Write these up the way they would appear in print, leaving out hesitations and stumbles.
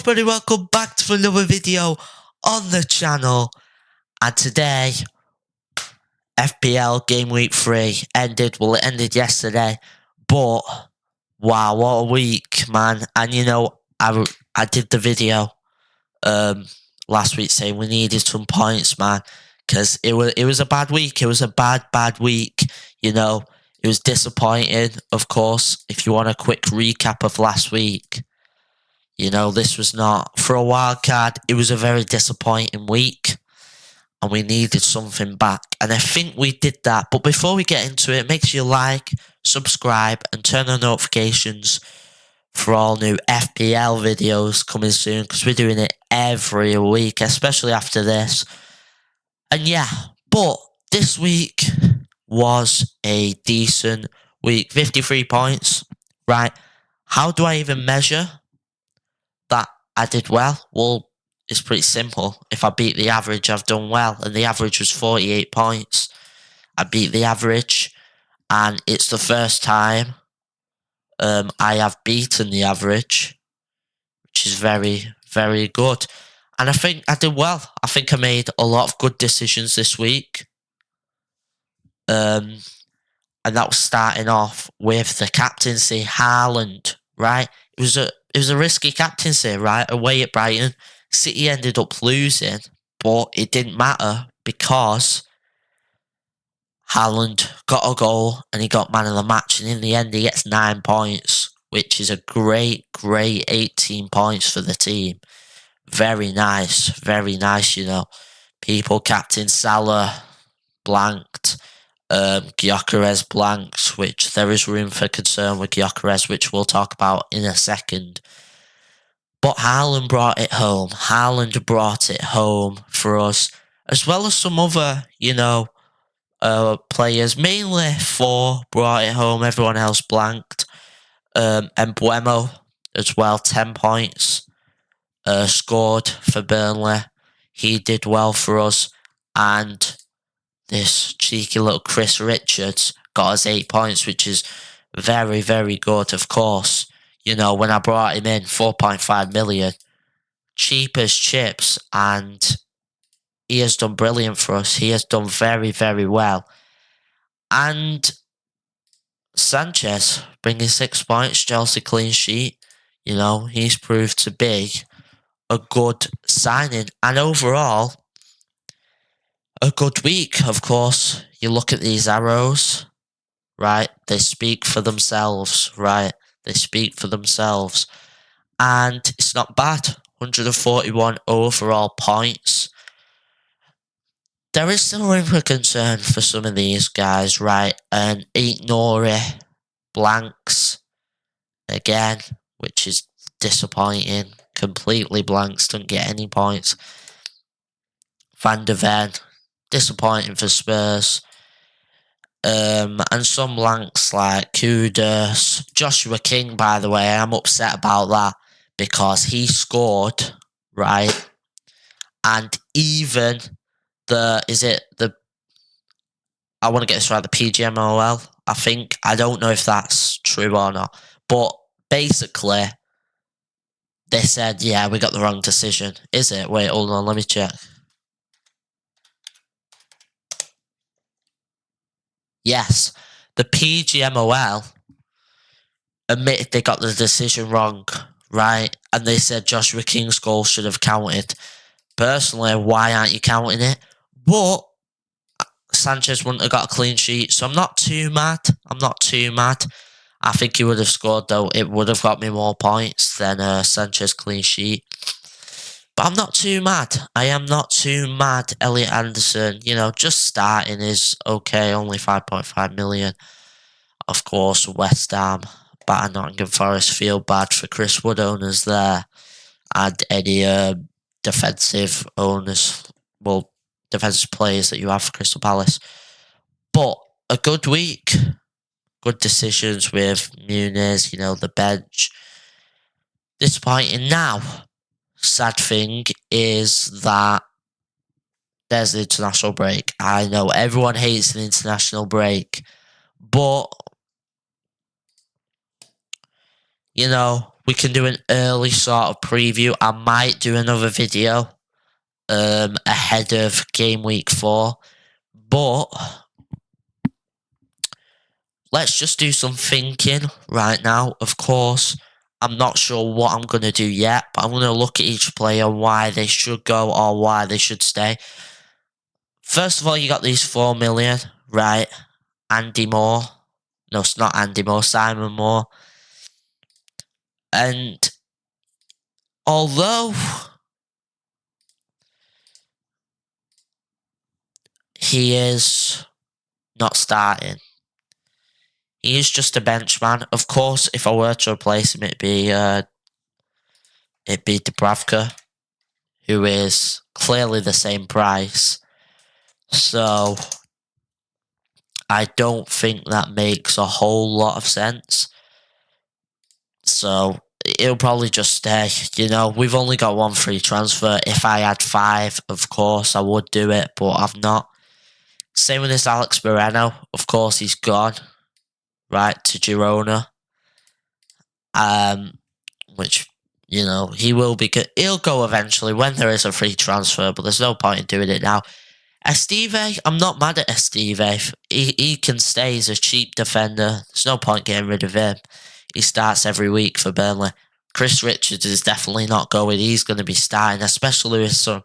everybody, welcome back to another video on the channel. And today, FPL Game Week 3 ended. Well, it ended yesterday. But, wow, what a week, man. And you know, I did the video last week saying we needed some points, man. Because it was a bad week. It was a bad week. You know, it was disappointing, of course. If you want a quick recap of last week. You know, this was not, for a wild card, it was a very disappointing week. And we needed something back. And I think we did that. But before we get into it, make sure you like, subscribe, and turn on notifications for all new FPL videos coming soon. Because we're doing it every week, especially after this. And yeah, but this week was a decent week. 53 points, right? How do I even measure that I did well? Well, it's pretty simple. If I beat the average, I've done well. And the average was 48 points. I beat the average. And it's the first time I have beaten the average. Which is very, very good. And I think I did well. I think I made a lot of good decisions this week. And that was starting off with the captaincy, Haaland, right? It was a risky captaincy, right? Away at Brighton. City ended up losing, but it didn't matter because Haaland got a goal and he got man of the match. And in the end, he gets 9 points, which is a great 18 points for the team. Very nice, you know. People captain Salah blanked. Gyökeres blanked, which there is room for concern with Gyökeres, which we'll talk about in a second. But Haaland brought it home. Haaland brought it home for us, as well as some other, you know, players. Mainly 4 brought it home. Everyone else blanked. And Mbeumo as well, 10 points. Scored for Burnley. He did well for us. And this cheeky little Chris Richards got us 8 points, which is very, very good, of course. You know, when I brought him in, 4.5 million, cheap as chips, and he has done brilliant for us. He has done very, very well. And Sanchez, bringing 6 points, Chelsea clean sheet. You know, he's proved to be a good signing. And overall, a good week, of course. You look at these arrows, right? They speak for themselves, right? They speak for themselves. And it's not bad. 141 overall points. There is still room for concern for some of these guys, right? And Nori blanks again, which is disappointing. Completely blanks, don't get any points. Van de Ven, disappointing for Spurs. And some blanks like Kudus. Joshua King, by the way, I'm upset about that because he scored, right? And even I want to get this right, the PGMOL, I think. I don't know if that's true or not. But basically, they said, yeah, we got the wrong decision. Is it? Wait, hold on, let me check. Yes, the PGMOL admitted they got the decision wrong, right? And they said Joshua King's goal should have counted. Personally, why aren't you counting it? But Sanchez wouldn't have got a clean sheet, so I'm not too mad. I think he would have scored, though. It would have got me more points than Sanchez clean sheet. But I'm not too mad. I am not too mad. Elliot Anderson, you know, just starting is okay. Only 5.5 million. Of course, West Ham, batter Nottingham Forest, feel bad for Chris Wood owners there. And any defensive owners, well, defensive players that you have for Crystal Palace. But a good week. Good decisions with Muniz, you know, the bench. Disappointing now. Sad thing is that there's the international break. I know everyone hates an international break, but you know, we can do an early sort of preview. I might do another video ahead of game week 4, but let's just do some thinking right now. Of course, I'm not sure what I'm going to do yet, but I'm going to look at each player, why they should go or why they should stay. First of all, you got these 4 million, right? Andy Moore. No, it's not Andy Moore, Simon Moore. And although he is not starting, he is just a bench man. Of course, if I were to replace him, it'd be Dubravka, who is clearly the same price. So I don't think that makes a whole lot of sense. So it'll probably just stay. You know, we've only got 1 free transfer. If I had 5, of course, I would do it, but I've not. Same with this Alex Moreno. Of course, he's gone, right, to Girona. Which, you know, he will be good. He'll go eventually when there is a free transfer, but there's no point in doing it now. Estive, I'm not mad at Estive. He can stay. He's a cheap defender. There's no point getting rid of him. He starts every week for Burnley. Chris Richards is definitely not going. He's going to be starting, especially with some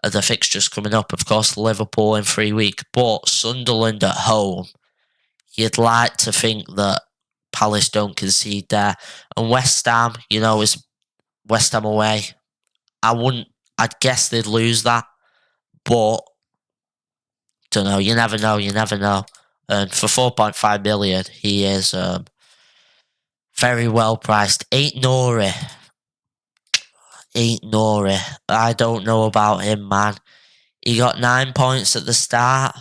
of the fixtures coming up. Of course, Liverpool in 3 weeks, but Sunderland at home. You'd like to think that Palace don't concede there. And West Ham, you know, is West Ham away. I'd guess they'd lose that, but don't know. You never know. You never know. And for 4.5 million, he is very well priced. Aït-Nouri. I don't know about him, man. He got 9 points at the start,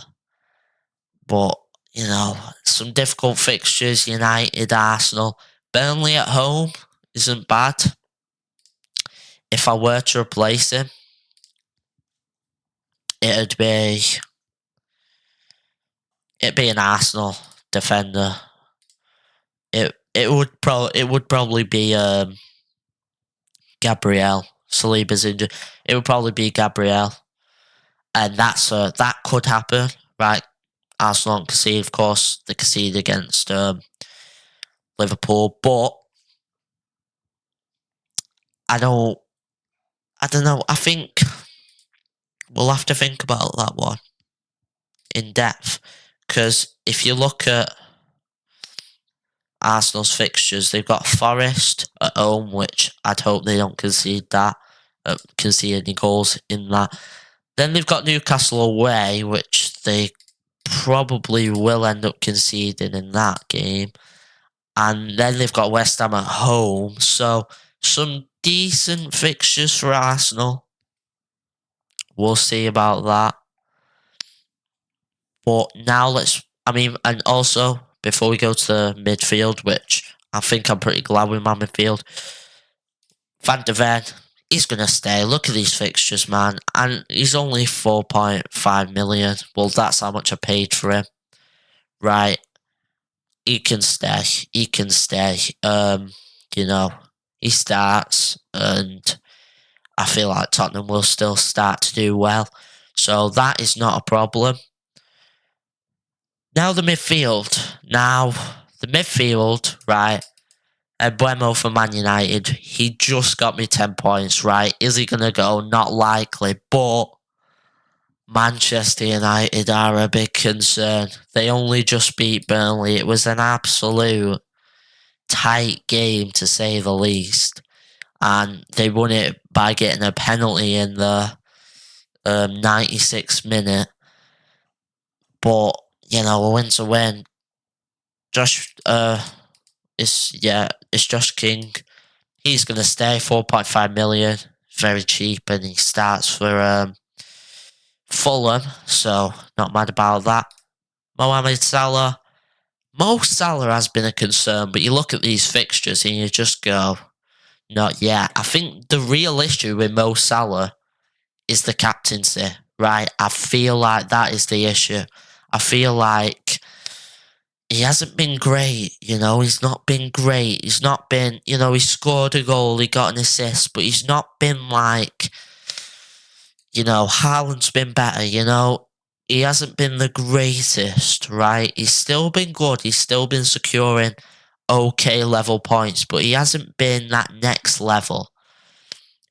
but you know, some difficult fixtures. United, Arsenal, Burnley at home isn't bad. If I were to replace him, it'd be an Arsenal defender. It would probably be Gabriel. Saliba's injured. It would probably be Gabriel, and that could happen, right? Arsenal don't concede, of course. They concede against Liverpool, but I don't know. I think we'll have to think about that one in depth, because if you look at Arsenal's fixtures, they've got Forest at home, which I'd hope they don't concede any goals in that. Then they've got Newcastle away, which they probably will end up conceding in that game. And then they've got West Ham at home. So some decent fixtures for Arsenal. We'll see about that. But now and also, before we go to the midfield, which I think I'm pretty glad with my midfield, Van de Ven, he's going to stay. Look at these fixtures, man. And he's only 4.5 million. Well, that's how much I paid for him. Right. He can stay. You know, he starts, and I feel like Tottenham will still start to do well. So that is not a problem. Now the midfield, right? Mbeumo for Man United, he just got me 10 points, right? Is he going to go? Not likely, but Manchester United are a big concern. They only just beat Burnley. It was an absolute tight game, to say the least. And they won it by getting a penalty in the 96th minute. But, you know, a win's a win. It's Josh King. He's going to stay, 4.5 million. Very cheap, and he starts for Fulham, so not mad about that. Mohamed Salah. Mo Salah has been a concern, but you look at these fixtures and you just go, not yet. I think the real issue with Mo Salah is the captaincy, right? I feel like that is the issue. I feel like he hasn't been great, he's not been great. He's not been, he scored a goal, he got an assist, but he's not been like, Haaland's been better, he hasn't been the greatest, right? He's still been good, he's still been securing okay level points, but he hasn't been that next level.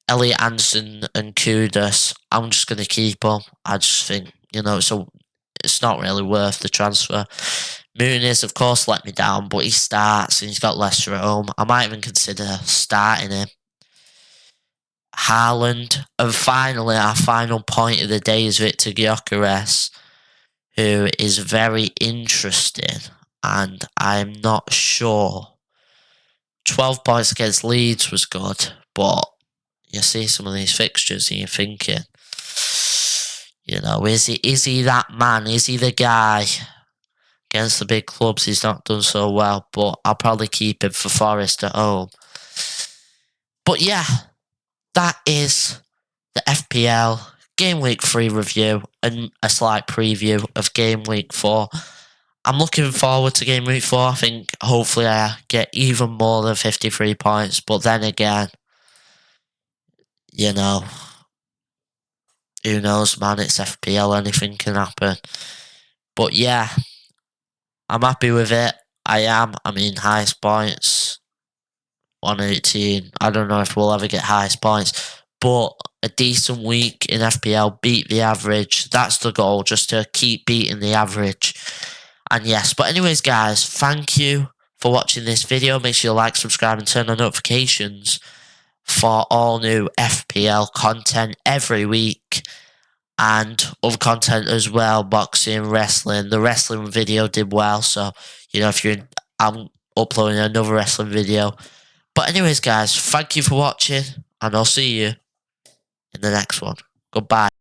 Elliot Anderson and Kudus, I'm just going to keep them. I just think, so it's not really worth the transfer. Muniz, of course, let me down, but he starts and he's got Leicester at home. I might even consider starting him. Haaland, and finally, our final point of the day is Victor Gyökeres, who is very interesting, and I'm not sure. 12 points against Leeds was good, but you see some of these fixtures and you're thinking, is he that man? Is he the guy? Against the big clubs, he's not done so well, but I'll probably keep him for Forest at home. But yeah, that is the FPL Game Week 3 review and a slight preview of Game Week 4. I'm looking forward to Game Week 4. I think hopefully I get even more than 53 points, but then again, who knows, man? It's FPL, anything can happen. But yeah, I'm happy with it. I am. I mean, highest points, 118. I don't know if we'll ever get highest points, but a decent week in FPL, beat the average. That's the goal, just to keep beating the average. And yes, but anyways, guys, thank you for watching this video. Make sure you like, subscribe, and turn on notifications for all new FPL content every week. And other content as well, boxing, wrestling. The wrestling video did well, so, I'm uploading another wrestling video. But anyways, guys, thank you for watching, and I'll see you in the next one. Goodbye.